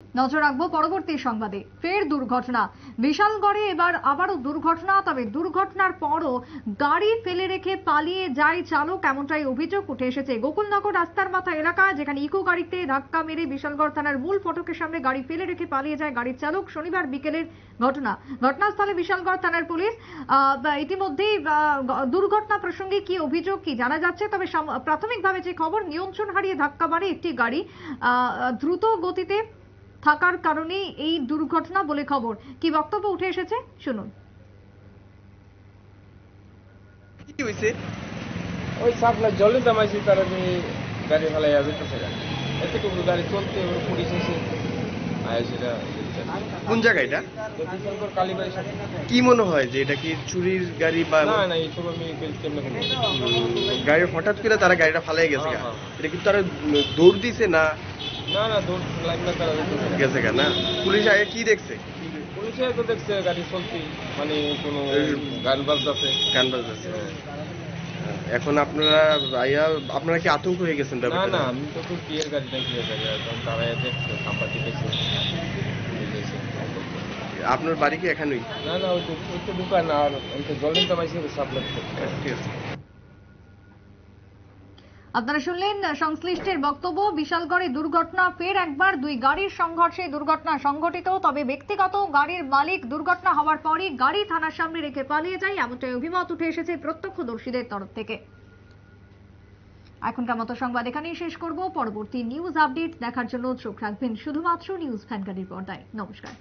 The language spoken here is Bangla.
নজর রাখবো পরবর্তী সংবাদে। ফের দুর্ঘটনা বিশালগড়ে, এবার আবারও দুর্ঘটনা। তবে দুর্ঘটনার পরও গাড়ি ফেলে রেখে পালিয়ে যায় চালক, এমনটাই অভিযোগ উঠে এসেছে গোকুলনগর রাস্তার মাথা এলাকা, যেখানে ইকো গাড়িতে ধাক্কা মেরে বিশালগড় থানার মূল ফটকের সামনে গাড়ি ফেলে রেখে পালিয়ে যায় গাড়ির চালক। শনিবার বিকেলের ঘটনা। ঘটনাস্থলে বিশালগড় থানার পুলিশ। ইতিমধ্যেই দুর্ঘটনা প্রসঙ্গে কি অভিযোগ, কি জানা যাচ্ছে? তবে প্রাথমিকভাবে যে খবর, নিয়ন্ত্রণ হারিয়ে ধাক্কা মারে একটি গাড়ি দ্রুত গতিতে থাকার কারণে এই দুর্ঘটনা বলে খবর। কি বক্তব্য উঠে এসেছে শুনুন। কি হইছে? ওই সাপ্লাই জলে জমাইছে, তারা যে গাড়ি ফেলাই যেতেছে, এতটুকু গাড়ি চলতে পুলিশ এসে সেটা কোন জায়গা এটা? বিশালগড় কালীবাড়ির সাথে। কি মনে হয় যে এটা কি চুরির গাড়ি বা না না, এইসব আমি কেমনে বলবো? গাড়ি হঠাৎ করে তারা গাড়িটা ফালাই গেছে? হ্যাঁ, হ্যাঁ। এটা কি তারা দৌড় দিছে না না না, দৌড় লাগবে, তারা গেছে না? পুলিশ আগে কি দেখছে? পুলিশে তো দেখছে গাড়ি চলতি, মানে কোনো গান বাজতেছে, গান বাজছে। এখন আপনারা কি আতঙ্ক হয়ে গেছেন? না না, আমি তো খুব বিয়ের গাড়ি না, বিয়ের গাড়ি এখন তারা দেখছে, সাম্পাতি দেখছে। আপনার বাড়ি কি এখানেই? না না, ওই তো দোকান, আর ওই তো জলে জমাইছে সাপ্লাই। ঠিক আছে। আপনারা শুনলেন সংশ্লিষ্টের বক্তব্য। বিশালগড়ে দুর্ঘটনা, ফের একবার দুই গাড়ির সংঘর্ষে দুর্ঘটনা সংঘটিত। তবে ব্যক্তিগত গাড়ির মালিক দুর্ঘটনা হওয়ার পরই গাড়ি থানার সামনে রেখে পালিয়ে যায়, এমনটাই অভিমত উঠে এসেছে প্রত্যক্ষদর্শীদের তরফ থেকে। এখনকার মতো সংবাদ এখানেই শেষ করব। পরবর্তী নিউজ আপডেট দেখার জন্য চোখ রাখবেন শুধুমাত্র নিউজ ভ্যানগাড়ির পর্দায়। নমস্কার।